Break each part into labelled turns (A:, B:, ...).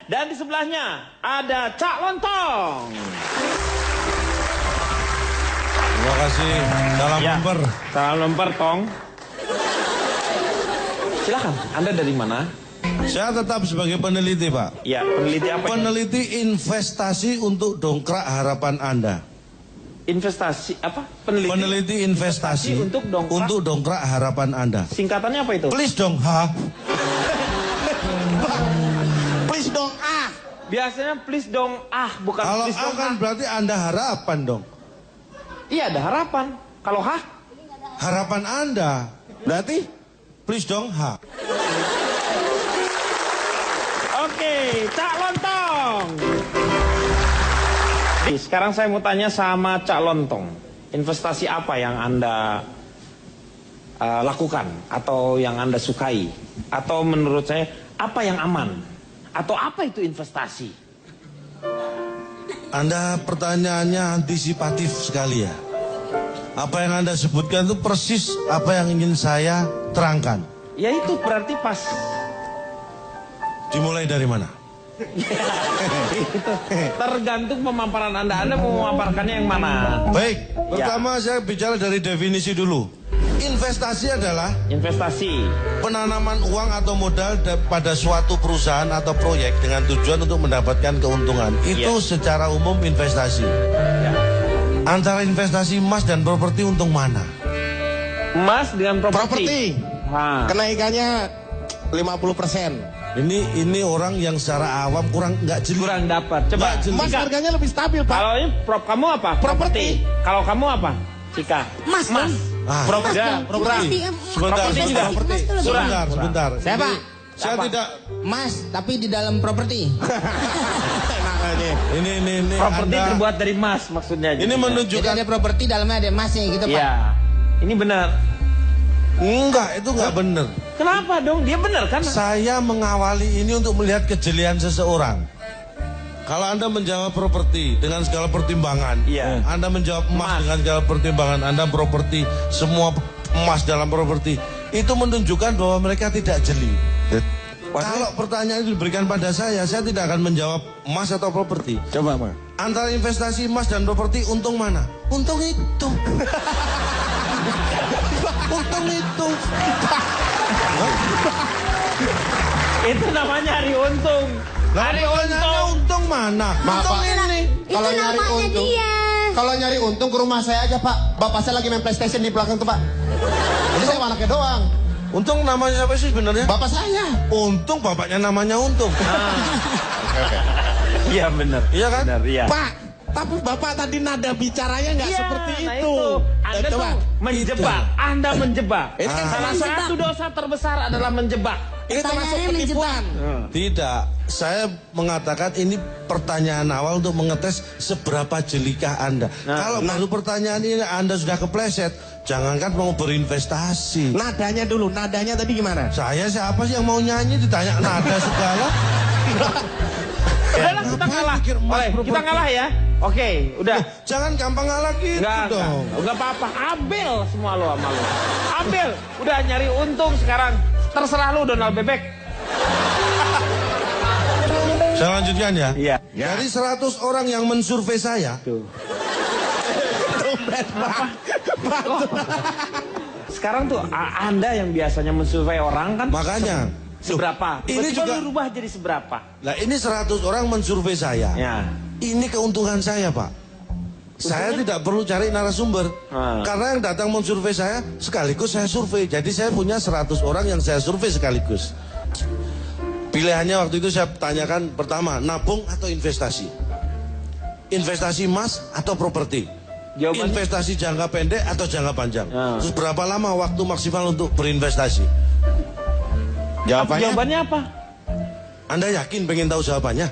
A: Dan di sebelahnya ada Cak Lontong.
B: Terima kasih. Salam lemper.
A: Salam lemper, Tong. Silakan, Anda dari mana?
B: Saya tetap sebagai peneliti, Pak.
A: Ya, peneliti apa?
B: Peneliti investasi untuk dongkrak harapan Anda.
A: Investasi apa?
B: Peneliti investasi untuk dongkrak harapan Anda.
A: Singkatannya apa itu?
B: Please dong, ha.
C: Please dong, ah.
A: Biasanya please dong, ah, bukan
B: Kalau
A: please
B: ah
A: dong,
B: kan berarti Anda harapan dong.
A: Iya, ada harapan. Kalau hah?
B: Harapan Anda. Berarti please dong, ha.
A: Oke, Cak Lontong. Sekarang saya mau tanya sama Cak Lontong. Investasi apa yang Anda lakukan? Atau yang Anda sukai? Atau menurut saya, apa yang aman? Atau apa itu investasi?
B: Anda pertanyaannya antisipatif sekali ya. Apa yang Anda sebutkan itu persis apa yang ingin saya terangkan.
A: Ya itu berarti pas.
B: Dimulai dari mana?
A: Itu tergantung pemaparan Anda. Anda mau memaparkannya yang mana?
B: Baik, pertama saya bicara dari definisi dulu. Investasi adalah
A: investasi,
B: penanaman uang atau modal pada suatu perusahaan atau proyek dengan tujuan untuk mendapatkan keuntungan. Itu secara umum investasi. Antara investasi emas dan properti untung mana?
A: Emas dengan
C: Properti. Kenaikannya 50%.
B: Ini orang yang secara awam nggak jeli.
A: Kurang dapat. Coba
C: Emas harganya lebih stabil, Pak.
A: Kalau ini kamu apa?
C: Properti.
A: Kalau kamu apa? Cika.
D: Mas.
A: Properti.
B: Sebentar.
C: Saya, Pak.
B: Saya tidak
D: Mas, tapi di dalam properti.
B: ini
A: Properti
B: Anda,
A: terbuat dari emas maksudnya.
B: ini menunjukkan
D: Jadi ada properti dalamnya ada emasnya gitu, Pak.
A: Iya. Ini benar.
B: enggak, itu enggak benar.
A: Kenapa dong? Dia benar kan?
B: Saya mengawali ini untuk melihat kejelian seseorang. Kalau Anda menjawab properti dengan segala pertimbangan, Anda menjawab emas dengan segala pertimbangan, Anda properti, semua emas dalam properti, itu menunjukkan bahwa mereka tidak jeli. Kalau pertanyaan itu diberikan pada saya tidak akan menjawab emas atau properti.
C: Coba, Pak.
B: Antara investasi emas dan properti, untung mana? Untung itu. Untung itu.
A: Itu namanya hari untung. Hari
B: untung mana?
C: Untung
B: ini.
C: Kalau nyari untung, kalau nyari untung ke rumah saya aja, Pak. Bapak saya lagi main PlayStation di belakang tuh, Pak. Jadi saya anaknya doang.
B: Untung namanya siapa sih sebenarnya?
C: Bapak saya.
B: Untung bapaknya namanya Untung.
A: Iya benar.
B: Iya kan?
A: Benar, iya.
C: Pak, tapi Bapak tadi nada bicaranya nggak seperti itu.
A: Anda
C: Coba.
A: tuh menjebak. Anda menjebak.
C: Ini kan
A: Salah satu dosa terbesar adalah menjebak.
C: Ini termasuk penipuan.
B: Tidak, saya mengatakan ini pertanyaan awal untuk mengetes seberapa jelikah Anda. Kalau baru pertanyaan ini Anda sudah kepleset, jangankan mau berinvestasi.
C: Nadanya dulu, nadanya tadi gimana?
B: Saya siapa sih yang mau nyanyi ditanya nada segala?
A: Udahlah kita kalah. Kita ngalah ya. Oke, udah.
B: Jangan gampang ngalah gitu dong.
A: Enggak apa-apa. Abel semua lo sama lo. Abel, udah nyari untung sekarang. Terserah lu Donald Bebek.
B: Saya lanjutkan ya.
A: Iya.
B: Dari 100 orang yang mensurvei saya.
A: Sekarang tuh Anda yang biasanya mensurvei orang kan.
B: Makanya.
A: Seberapa?
B: Ini juga
A: berubah jadi seberapa?
B: Nah ini 100 orang mensurvei saya.
A: Ya.
B: Ini keuntungan saya, Pak. Saya tidak perlu cari narasumber. Karena yang datang mensurvei saya sekaligus saya survei. Jadi saya punya 100 orang yang saya survei sekaligus. Pilihannya waktu itu saya tanyakan pertama, nabung atau investasi? Investasi emas atau properti?
A: Jawabannya?
B: Investasi jangka pendek atau jangka panjang? Terus berapa lama waktu maksimal untuk berinvestasi?
A: Jawabannya apa?
B: Anda yakin pengen tahu jawabannya?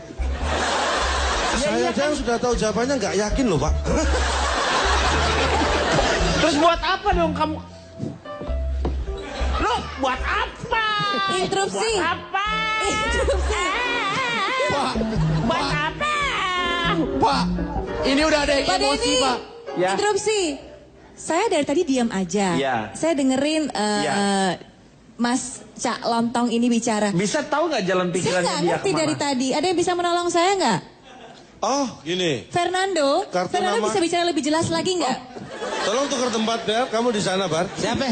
B: Saya aja sudah tahu jawabannya, nggak yakin loh, Pak.
A: Terus buat apa dong kamu? Loh, buat apa?
D: Interupsi.
A: Buat apa?
D: Interupsi.
A: Buat apa?
C: Pak, ini udah ada yang
D: Pak
C: emosi,
D: Denny,
C: Pak.
A: Ya.
D: interupsi. Saya dari tadi diam aja.
A: Ya.
D: Saya dengerin
E: Mas Cak Lontong ini bicara.
A: Bisa tahu nggak jalan
E: Saya
A: pikirannya
E: nggak
A: dia
E: ngerti
A: kemana?
E: dari tadi. Ada yang bisa menolong saya nggak?
B: Oh, gini.
E: Fernando,
B: Kartu
E: Fernando
B: nama?
E: bisa bicara lebih jelas lagi nggak?
B: Tolong tukar tempat, Bar. Kamu di sana, Bar.
D: Siapa?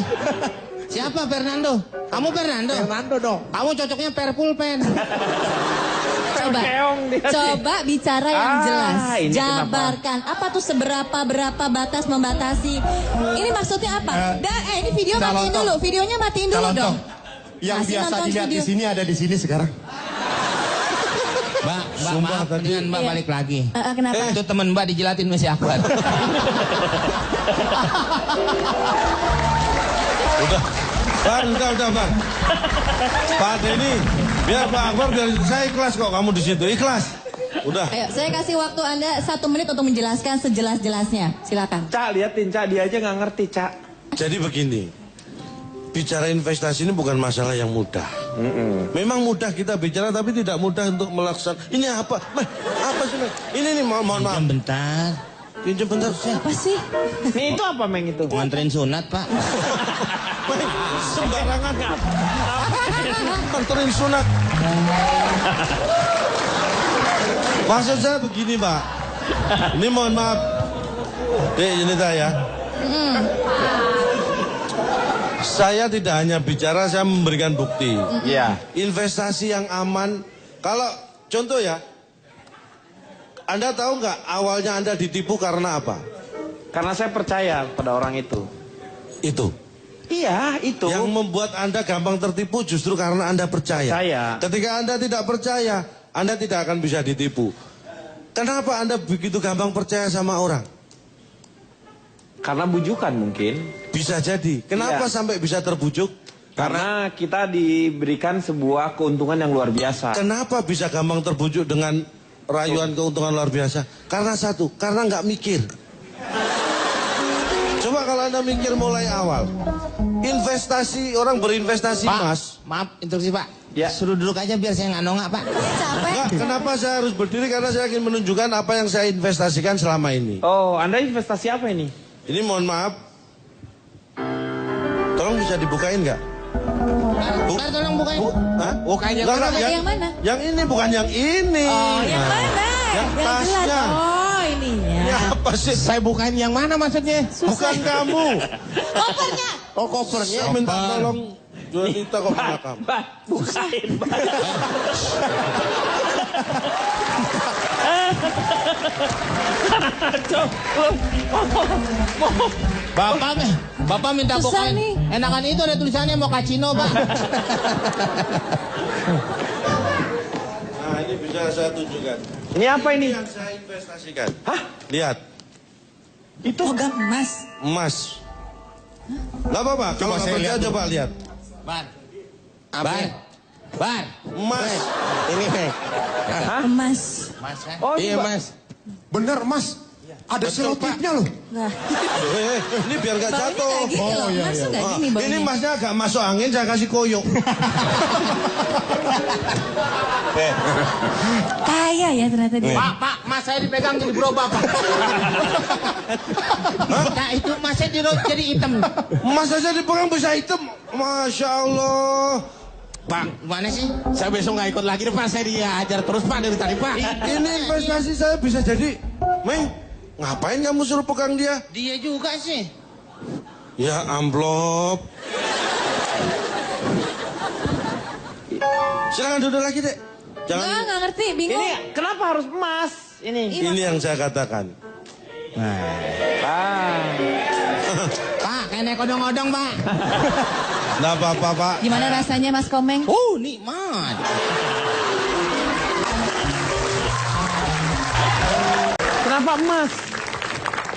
D: Siapa Fernando? Kamu Fernando?
C: Fernando dong.
D: Kamu cocoknya perpulpen.
E: Coba bicara yang
A: Ah,
E: jelas.
A: ini
E: Jabarkan. Apa tuh berapa batas membatasi? Ini maksudnya apa? ini video
C: Cak
E: matiin
C: Lontong.
E: dulu. Videonya matiin dulu
C: Cak
E: dong.
C: Lontong. Yang
E: Masih
C: biasa
E: nonton
C: dilihat
E: video.
C: di sini ada di sini sekarang.
D: Mbak,
B: Sumpah
D: maaf,
B: tadi.
D: mendingan Mbak
E: Iya.
D: balik lagi.
E: Kenapa?
D: Itu teman Mbak dijelatin masih Akbar.
B: Udah. Bar, udah, Bar. Pak Denny, biar Pak Akbar, biar saya ikhlas kok kamu di situ. Ikhlas. Udah.
E: Ayo, saya kasih waktu Anda 1 menit untuk menjelaskan sejelas-jelasnya. Silakan.
A: Cak, liatin Cak, dia aja nggak ngerti Cak.
B: Jadi begini, bicara investasi ini bukan masalah yang mudah. Memang mudah kita bicara, tapi tidak mudah untuk melaksanakan. Ini apa? Meh, apa sih, Meh? Ini nih, mohon maaf.
D: Bentar.
B: Pinjam bentar.
E: Apa sih?
A: Nih itu apa Meng itu?
D: Nganterin sunat, Pak.
B: Meh, sembarangan. Anterin sunat. Maksud saya begini, Pak. Ini mohon maaf. Dek, ini saya. Saya tidak hanya bicara, saya memberikan bukti.
A: Iya.
B: Investasi yang aman. Kalau contoh ya, Anda tahu nggak awalnya Anda ditipu karena apa?
A: Karena saya percaya pada orang itu.
B: Itu.
A: Iya, itu.
B: Yang membuat Anda gampang tertipu justru karena Anda percaya.
A: Percaya.
B: Ketika Anda tidak percaya, Anda tidak akan bisa ditipu. Kenapa Anda begitu gampang percaya sama orang?
A: Karena bujukan mungkin.
B: Bisa jadi. Kenapa
A: Iya.
B: sampai bisa terbujuk?
A: Karena kita diberikan sebuah keuntungan yang luar biasa.
B: Kenapa bisa gampang terbujuk dengan rayuan keuntungan luar biasa? Karena satu, karena nggak mikir. Coba kalau Anda mikir mulai awal. Investasi, orang berinvestasi
D: Pak,
B: emas.
D: maaf, instruksi Pak.
A: Ya.
D: Suruh duduk aja biar saya nggak nongak, Pak.
E: Capek.
B: Enggak, kenapa saya harus berdiri? Karena saya ingin menunjukkan apa yang saya investasikan selama ini.
A: Oh, Anda investasi apa ini?
B: Ini mohon maaf. Tolong bisa dibukain nggak?
D: Ntar tolong bukain.
B: Hah?
D: Bukain yang
B: Enggak,
D: mana,
B: enggak,
E: Yang mana?
B: Yang ini bukan yang ini.
E: Yang mana?
B: Yang
E: jelas.
B: tasnya.
E: Oh, ininya.
B: Ini apa sih?
D: Saya bukain yang mana maksudnya?
B: Bukan kamu.
E: Kopernya.
B: Oh, kopernya. Saya minta tolong Juanita kopernya kamu.
A: Mbak, bukain, Mbak.
D: Bapak minta
E: Susah
D: bukain.
E: nih.
D: Enakan itu ada tulisannya mau kacino, Pak.
B: Nah, ini bisa saya tunjukkan.
A: Ini apa ini?
B: Yang saya investasikan.
A: Hah?
B: Lihat,
A: Itu
E: Logam emas.
B: emas. Gak apa-apa, kalau nggak
C: saya
B: percaya
C: lihat
B: coba lihat.
D: Bar. Bar. Bar.
B: Emas.
C: Ini, Meng.
E: Emas.
D: Mas kan?
A: Oh,
D: iya,
A: Pak.
D: Mas.
C: Bener, Mas. Ada selotipnya loh.
E: Nah,
B: Ini biar nggak
E: baunya
B: jatuh.
E: nggak gini loh.
C: iya,
E: Emas tuh
C: iya.
E: nggak
B: Ah,
E: gini baunya.
B: ini emasnya agak masuk angin, saya kasih koyok.
E: Kaya ya ternyata dia.
D: Pak, mas saya dipegang jadi berubah, Pak. Nah, itu masnya jadi hitam.
B: Emas aja dipegang bisa hitam. Masya Allah.
D: Pak, mana sih? Saya besok nggak ikut lagi, Pak. Saya diajar terus, Pak, dari tadi, Pak.
B: Ini investasi saya bisa jadi. Meng, ngapain kamu suruh pegang dia?
D: Dia juga sih.
B: Ya amplop. Silakan duduk lagi, Dek.
E: Nggak ngerti, bingung.
A: Ini kenapa harus emas?
B: Ini yang saya katakan.
A: Ah.
D: Pak, kayak odong-odong, Pak.
B: Nggak apa-apa, Pak.
E: Gimana rasanya Mas Komeng?
D: Nikmat.
A: Kenapa emas?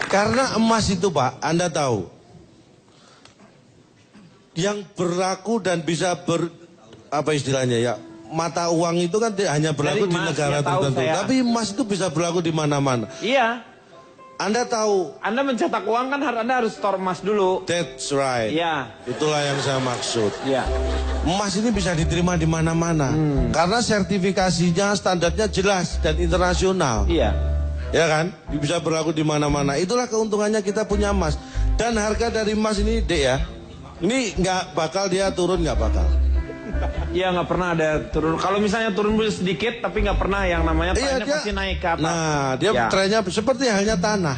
B: Karena emas itu, Pak, Anda tahu. Yang berlaku dan bisa apa istilahnya ya, mata uang itu kan tidak hanya berlaku
A: Dari
B: di
A: emas,
B: negara
A: ya, tahu
B: tertentu.
A: saya.
B: Tapi emas itu bisa berlaku di mana-mana.
A: Iya.
B: Anda tahu,
A: Anda mencetak uang kan Anda harus store emas dulu.
B: that's right.
A: Iya.
B: Itulah yang saya maksud.
A: Iya.
B: Emas ini bisa diterima di mana-mana. Karena sertifikasinya, standarnya jelas dan internasional.
A: Iya.
B: Ya kan? Bisa berlaku di mana-mana. Itulah keuntungannya kita punya emas. Dan harga dari emas ini, Dek ya, Ini nggak bakal dia turun, nggak bakal.
A: Iya, nggak pernah ada turun. Kalau misalnya turun sedikit, tapi nggak pernah yang namanya trennya pasti naik ke atas.
B: Nah, dia
A: Ya.
B: trennya seperti halnya tanah.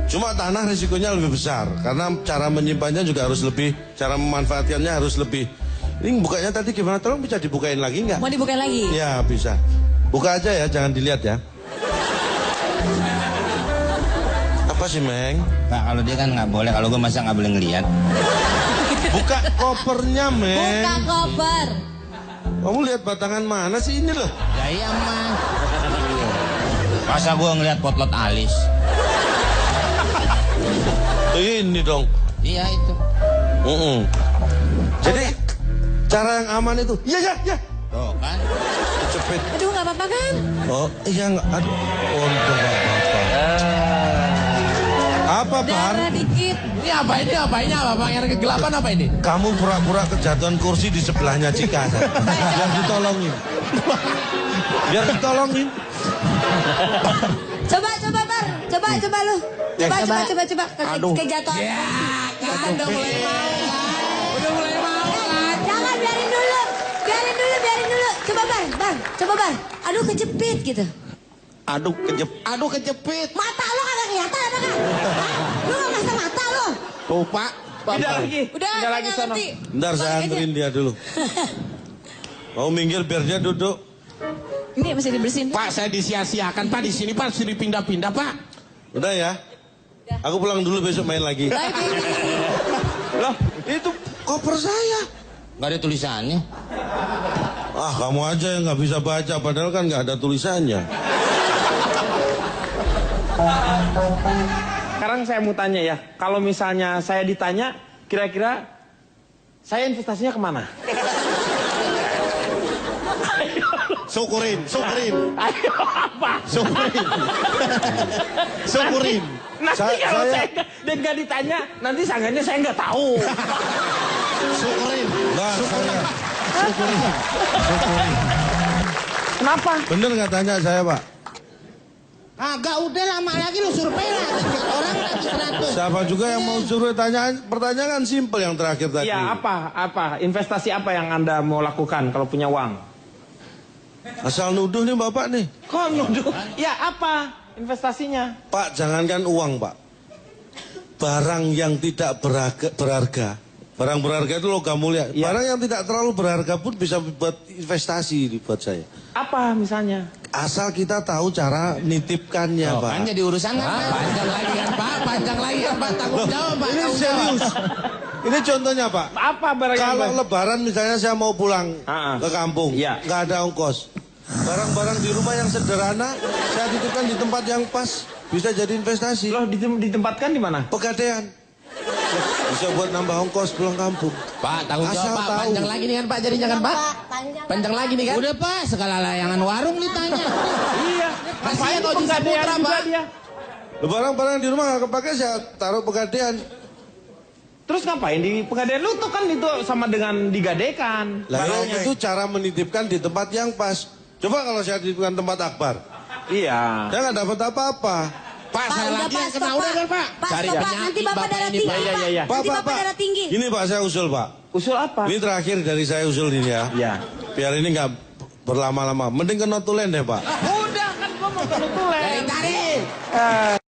B: Cuma tanah risikonya lebih besar karena cara menyimpannya juga harus lebih, cara memanfaatkannya harus lebih. Ini bukanya tadi gimana? Tolong bisa dibukain lagi nggak?
E: Mau dibukain lagi?
B: Ya bisa. Buka aja ya, jangan dilihat ya. Apa sih, Meng?
D: Pak, kalau dia kan nggak boleh, kalau gue masa nggak boleh ngelihat.
B: Buka kopernya, Meng.
E: Buka koper.
B: Kamu lihat batangan mana sih ini loh?
D: Ya iya, Mas. Masa gue ngelihat potlot alis?
B: Ini dong.
D: Iya itu.
B: Jadi cara yang aman itu, ya.
D: Tuh kan.
B: Cepet.
E: Aduh, nggak apa-apa kan?
B: Oh iya nggak. Aduh, untung nggak apa-apa. Apa, Bar?
E: Darah dikit.
D: Ini apa ini? Apa ini? Apa Bang? Yang kegelapan apa ini?
B: Kamu pura-pura kejatuhan kursi di sebelahnya Cika. Biar ditolongin. Biar ditolongin.
E: Coba Bar. Coba lu. Coba. Kejatuhan.
D: Ya, kan udah mulai mau. Udah mulai mau kan.
E: Jangan, biarin dulu. Coba Bar. Aduh, kejepit gitu.
D: Aduh kejepit.
E: Mata lo kagak kelihatan apa kan? Lu nggak pasang mata lo.
D: Tuh Pak.
A: Pindah lagi.
E: Udah
A: lagi sono.
E: ngerti.
B: Bentar saya anterin dia dulu. Mau minggir biar dia duduk.
E: Ini masih dibersihin.
D: Pak, saya disia-siakan Pak di sini Pak, sudah dipindah-pindah Pak.
B: Udah ya. Aku pulang dulu, besok main lagi.
A: Loh,
B: Itu koper saya.
D: Gak ada tulisannya.
B: Ah, kamu aja yang nggak bisa baca, padahal kan nggak ada tulisannya.
A: sekarang saya mau tanya ya. Kalau misalnya saya ditanya, kira-kira saya investasinya kemana?
C: Syukurin.
A: Ayo, apa?
C: Syukurin.
A: Nanti kalau saya nggak ditanya, nanti sangkanya saya nggak tahu.
C: Syukurin.
B: Nah, saya.
A: Kenapa?
B: Bener nggak tanya saya, Pak?
F: Agak udah lama lagi lu survei lagi. Orang lagi 100.
B: Siapa juga yang mau suruh tanya? Pertanyaan kan simpel yang terakhir tadi.
A: Ya, apa? Investasi apa yang Anda mau lakukan kalau punya uang?
B: Asal nuduh nih Bapak nih.
A: Kok nuduh? Ya, apa investasinya?
B: Pak, jangankan uang, Pak. Barang yang tidak berharga. Barang berharga itu logam mulia.
A: Ya.
B: Barang yang tidak terlalu berharga pun bisa buat investasi buat saya.
A: Apa misalnya?
B: Asal kita tahu cara nitipkannya, Pak.
D: Kan jadi urusan kan Pak. Panjang lagi kan Pak. Tanggung jawab Pak.
B: Ini serius. Ini contohnya, Pak.
A: Apa barang yang
B: Kalau lebaran misalnya saya mau pulang ke kampung,
A: Iya.
B: nggak ada ongkos. Barang-barang di rumah yang sederhana, saya titipkan di tempat yang pas, bisa jadi investasi.
A: Loh, ditempatkan di mana?
B: Pegadaian. Bisa buat nambah ongkos pulang kampung.
D: Pak, tanggung
B: Asal
D: jawab Pak.
B: tahu.
D: Panjang lagi nih kan Pak. Jadinya kan Pak. Panjang lagi nih kan.
F: Udah Pak, segala layangan warung ditanya.
A: Iya.
D: Kasihan kalau di
A: Pegadaian
D: Saputra,
A: juga
D: Pak.
A: dia.
B: Barang-barang di rumah nggak kepake, saya taruh pegadaian.
A: Terus ngapain di pegadaian lu tuh kan itu sama dengan digadaikan.
B: Lah
A: barangnya.
B: itu cara menitipkan di tempat yang pas. Coba kalau saya titipkan tempat akbar,
A: Iya.
B: saya nggak dapat apa-apa.
D: Pak, saya
E: udah
D: lagi
E: Pak,
D: yang kena
E: stop,
D: udah kan Pak.
E: Pak,
D: Cari
E: stop, Pak.
D: penyakit,
E: Nanti Bapak darah
D: ini,
E: tinggi,
D: Pak.
E: Pak.
A: Iya.
E: Nanti Bapak darah tinggi.
B: Ini Pak, saya usul Pak.
A: Usul apa?
B: Ini terakhir dari saya usul ini ya.
A: Iya.
B: Biar ini nggak berlama-lama. Mending ke notulen deh Pak.
A: Udah kan gua mau ke tulen.
D: Tarik.